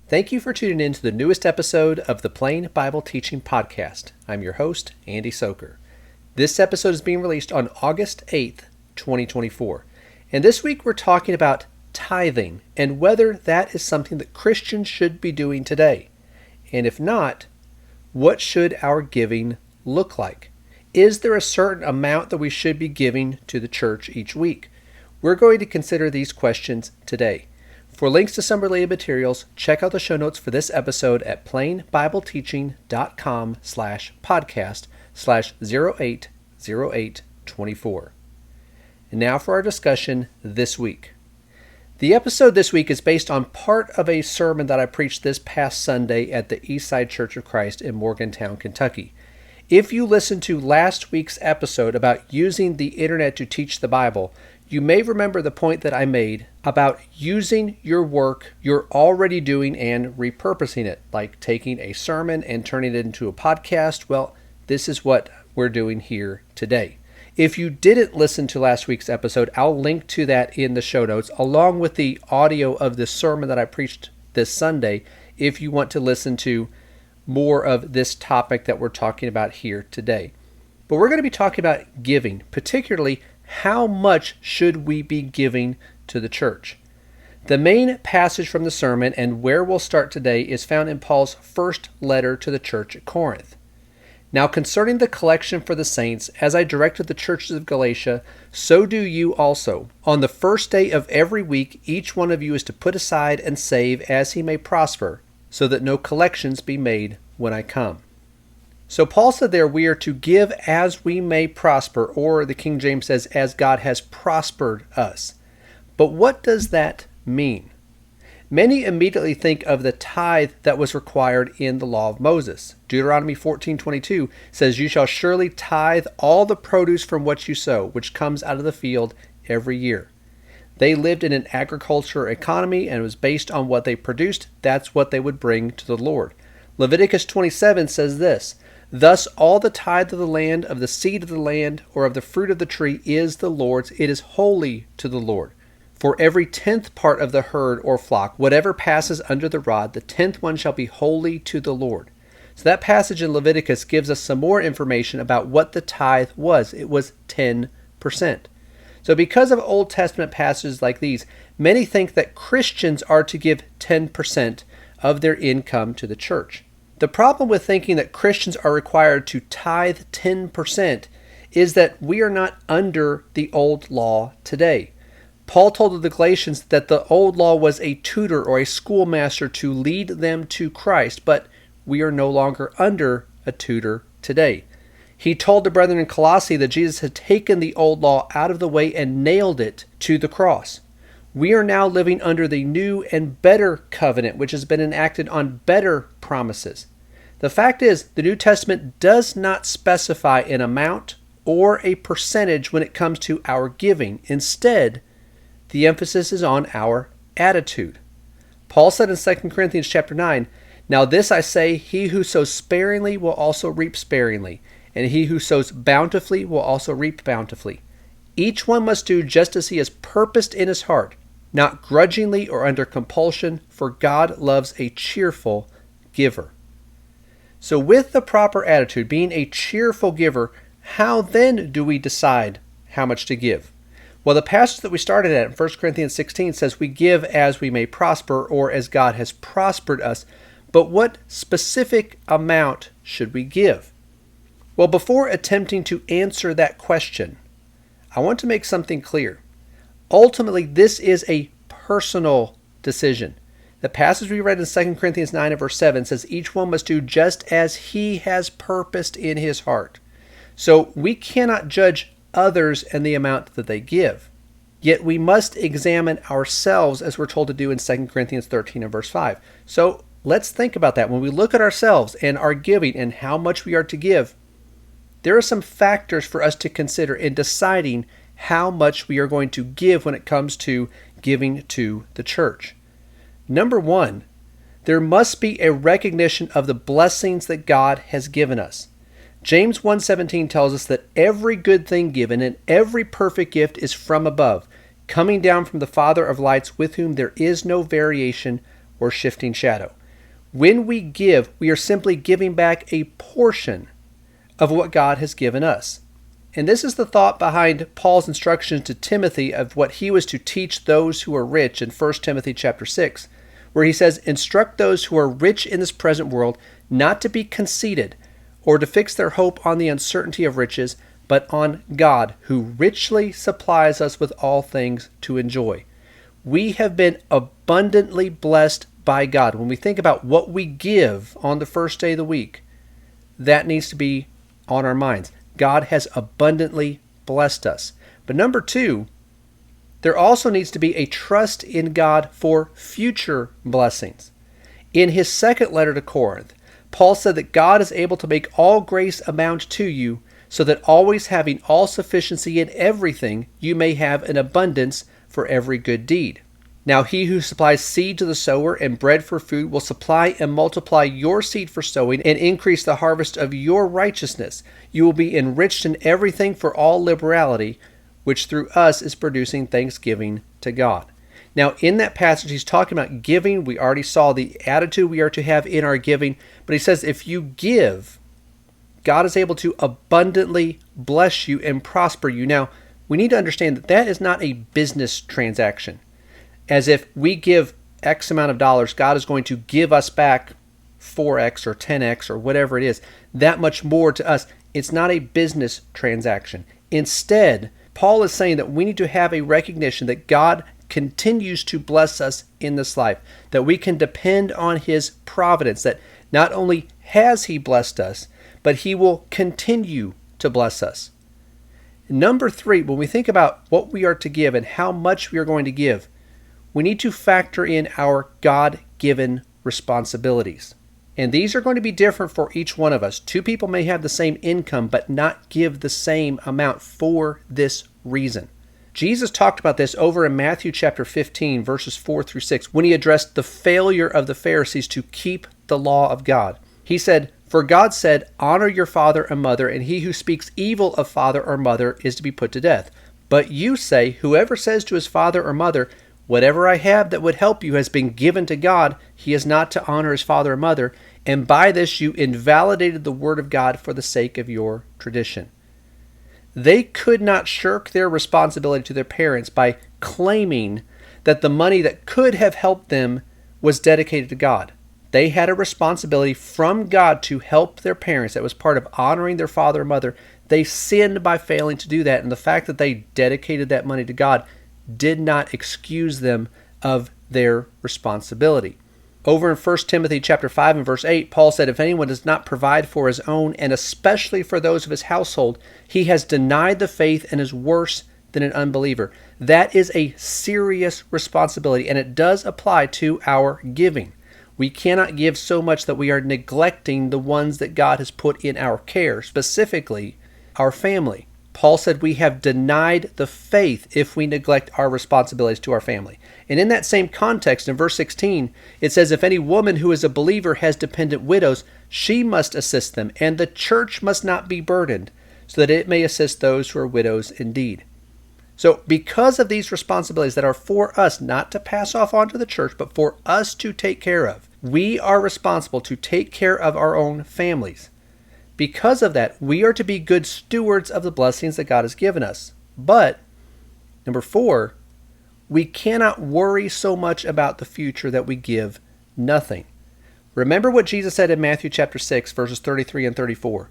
Thank you for tuning in to the newest episode of the Plain Bible Teaching Podcast. I'm your host, Andy Soker. This episode is being released on August 8th, 2024. And this week we're talking about tithing and whether that is something that Christians should be doing today. And if not, what should our giving look like? Is there a certain amount that we should be giving to the church each week? We're going to consider these questions today. For links to some related materials, check out the show notes for this episode at plainbibleteaching.com/podcast/080824. And now for our discussion this week. The episode this week is based on part of a sermon that I preached this past Sunday at the Eastside Church of Christ in Morgantown, Kentucky. If you listened to last week's episode about using the internet to teach the Bible, you may remember the point that I made about using your work you're already doing and repurposing it, like taking a sermon and turning it into a podcast. Well, this is what we're doing here today. If you didn't listen to last week's episode, I'll link to that in the show notes, along with the audio of the sermon that I preached this Sunday, if you want to listen to more of this topic that we're talking about here today. But we're going to be talking about giving, particularly how much should we be giving to the church? The main passage from the sermon and where we'll start today is found in Paul's first letter to the church at Corinth. Now concerning the collection for the saints, as I directed the churches of Galatia, so do you also. On the first day of every week, each one of you is to put aside and save as he may prosper, so that no collections be made when I come. So Paul said there we are to give as we may prosper, or the King James says, as God has prospered us. But what does that mean? Many immediately think of the tithe that was required in the law of Moses. Deuteronomy 14:22 says, "You shall surely tithe all the produce from what you sow, which comes out of the field every year." They lived in an agricultural economy and it was based on what they produced. That's what they would bring to the Lord. Leviticus 27 says this, "Thus all the tithe of the land, of the seed of the land, or of the fruit of the tree is the Lord's. It is holy to the Lord. For every 10th part of the herd or flock, whatever passes under the rod, the 10th one shall be holy to the Lord." So that passage in Leviticus gives us some more information about what the tithe was. It was 10%. So because of Old Testament passages like these, many think that Christians are to give 10% of their income to the church. The problem with thinking that Christians are required to tithe 10% is that we are not under the old law today. Paul told the Galatians that the old law was a tutor or a schoolmaster to lead them to Christ, but we are no longer under a tutor today. He told the brethren in Colossae that Jesus had taken the old law out of the way and nailed it to the cross. We are now living under the new and better covenant, which has been enacted on better promises. The fact is, the New Testament does not specify an amount or a percentage when it comes to our giving. Instead, the emphasis is on our attitude. Paul said in 2 Corinthians chapter 9, "Now this I say, he who sows sparingly will also reap sparingly, and he who sows bountifully will also reap bountifully. Each one must do just as he has purposed in his heart, not grudgingly or under compulsion, for God loves a cheerful giver." So with the proper attitude, being a cheerful giver, how then do we decide how much to give? Well, the passage that we started at in 1 Corinthians 16 says we give as we may prosper or as God has prospered us. But what specific amount should we give? Well, before attempting to answer that question, I want to make something clear. Ultimately, this is a personal decision. The passage we read in 2 Corinthians 9 and verse 7 says each one must do just as he has purposed in his heart. So we cannot judge others and the amount that they give. Yet we must examine ourselves as we're told to do in 2 Corinthians 13 and verse 5. So let's think about that. When we look at ourselves and our giving and how much we are to give, there are some factors for us to consider in deciding how much we are going to give when it comes to giving to the church. Number one, there must be a recognition of the blessings that God has given us. James 1:17 tells us that every good thing given and every perfect gift is from above, coming down from the Father of lights, with whom there is no variation or shifting shadow. When we give, we are simply giving back a portion of what God has given us. And this is the thought behind Paul's instructions to Timothy of what he was to teach those who are rich in 1 Timothy chapter 6, where he says, "Instruct those who are rich in this present world not to be conceited or to fix their hope on the uncertainty of riches, but on God, who richly supplies us with all things to enjoy." We have been abundantly blessed by God. When we think about what we give on the first day of the week, that needs to be on our minds. God has abundantly blessed us. But number two, there also needs to be a trust in God for future blessings. In his second letter to Corinth, Paul said that God is able to make all grace abound to you, so that always having all sufficiency in everything, you may have an abundance for every good deed. Now he who supplies seed to the sower and bread for food will supply and multiply your seed for sowing and increase the harvest of your righteousness. You will be enriched in everything for all liberality, which through us is producing thanksgiving to God. Now in that passage he's talking about giving. We already saw the attitude we are to have in our giving, but he says if you give, God is able to abundantly bless you and prosper you. Now we need to understand that that is not a business transaction. As if we give X amount of dollars, God is going to give us back 4X or 10X or whatever it is, that much more to us. It's not a business transaction. Instead, Paul is saying that we need to have a recognition that God continues to bless us in this life, that we can depend on his providence, that not only has he blessed us, but he will continue to bless us. Number three, when we think about what we are to give and how much we are going to give, we need to factor in our God-given responsibilities. And these are going to be different for each one of us. Two people may have the same income, but not give the same amount for this reason. Jesus talked about this over in Matthew chapter 15, verses 4 through 6, when he addressed the failure of the Pharisees to keep the law of God. He said, "For God said, 'Honor your father and mother, and he who speaks evil of father or mother is to be put to death.' But you say, 'Whoever says to his father or mother, whatever I have that would help you has been given to God,' he is not to honor his father or mother, and by this you invalidated the word of God for the sake of your tradition." They could not shirk their responsibility to their parents by claiming that the money that could have helped them was dedicated to God. They had a responsibility from God to help their parents. That was part of honoring their father or mother. They sinned by failing to do that, and the fact that they dedicated that money to God did not excuse them of their responsibility. Over in 1 Timothy chapter 5 and verse 8, Paul said, "If anyone does not provide for his own, and especially for those of his household, he has denied the faith and is worse than an unbeliever." That is a serious responsibility, and it does apply to our giving. We cannot give so much that we are neglecting the ones that God has put in our care, specifically our family. Paul said we have denied the faith if we neglect our responsibilities to our family. And in that same context, in verse 16, it says, "If any woman who is a believer has dependent widows, she must assist them, and the church must not be burdened, so that it may assist those who are widows indeed." So because of these responsibilities that are for us, not to pass off onto the church, but for us to take care of, we are responsible to take care of our own families. Because of that, we are to be good stewards of the blessings that God has given us. But, number 4, we cannot worry so much about the future that we give nothing. Remember what Jesus said in Matthew chapter 6, verses 33 and 34.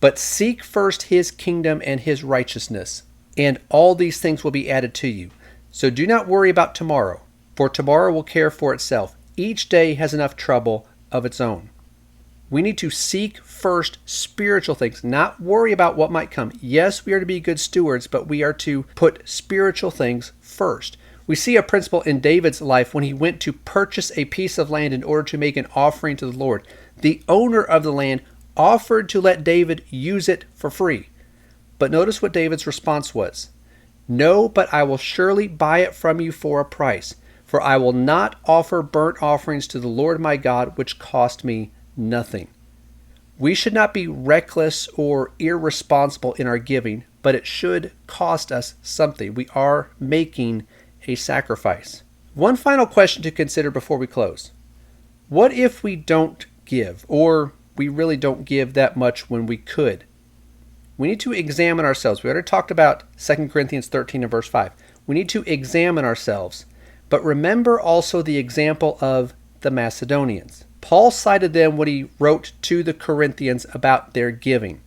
"But seek first his kingdom and his righteousness, and all these things will be added to you. So do not worry about tomorrow, for tomorrow will care for itself. Each day has enough trouble of its own." We need to seek first spiritual things, not worry about what might come. Yes, we are to be good stewards, but we are to put spiritual things first. We see a principle in David's life when he went to purchase a piece of land in order to make an offering to the Lord. The owner of the land offered to let David use it for free. But notice what David's response was. "No, but I will surely buy it from you for a price, for I will not offer burnt offerings to the Lord my God, which cost me nothing." We should not be reckless or irresponsible in our giving, but it should cost us something. We are making a sacrifice. One final question to consider before we close. What if we don't give, or we really don't give that much when we could? We need to examine ourselves. We already talked about 2 Corinthians 13 and verse 5. We need to examine ourselves. But remember also the example of the Macedonians. Paul cited them when he wrote to the Corinthians about their giving.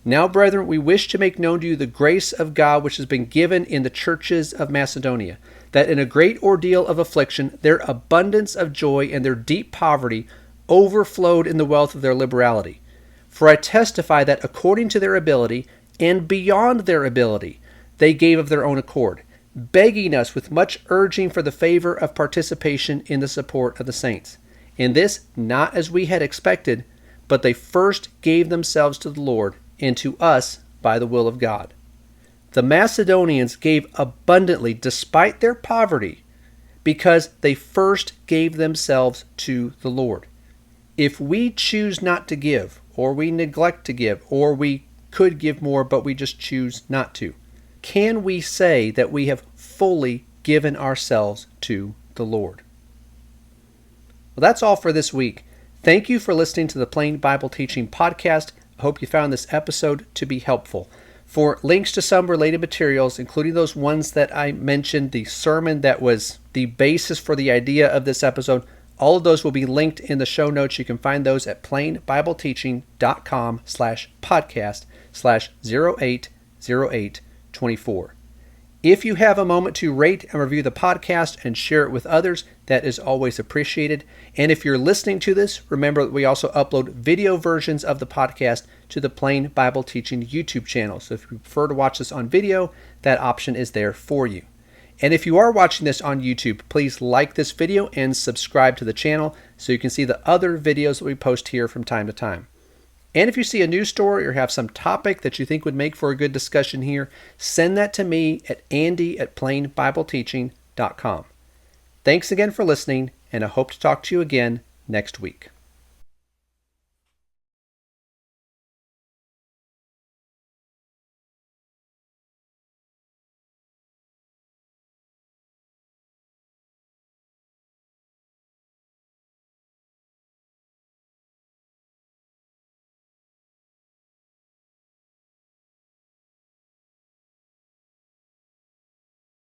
Now, brethren, we wish to make known to you the grace of God which has been given in the churches of Macedonia, that in a great ordeal of affliction, their abundance of joy and their deep poverty overflowed in the wealth of their liberality. For I testify that according to their ability, and beyond their ability, they gave of their own accord, begging us with much urging for the favor of participation in the support of the saints. And this not as we had expected, but they first gave themselves to the Lord, and to us by the will of God. The Macedonians gave abundantly despite their poverty, because they first gave themselves to the Lord. If we choose not to give, or we neglect to give, or we could give more but we just choose not to, can we say that we have fully given ourselves to the Lord? Well, that's all for this week. Thank you for listening to the Plain Bible Teaching Podcast. I hope you found this episode to be helpful. For links to some related materials, including those ones that I mentioned, the sermon that was the basis for the idea of this episode, all of those will be linked in the show notes. You can find those at plainbibleteaching.com/podcast/080824. If you have a moment to rate and review the podcast and share it with others, that is always appreciated. And if you're listening to this, remember that we also upload video versions of the podcast to the Plain Bible Teaching YouTube channel. So if you prefer to watch this on video, that option is there for you. And if you are watching this on YouTube, please like this video and subscribe to the channel so you can see the other videos that we post here from time to time. And if you see a news story or have some topic that you think would make for a good discussion here, send that to me at andy@plainbibleteaching.com. Thanks again for listening, and I hope to talk to you again next week.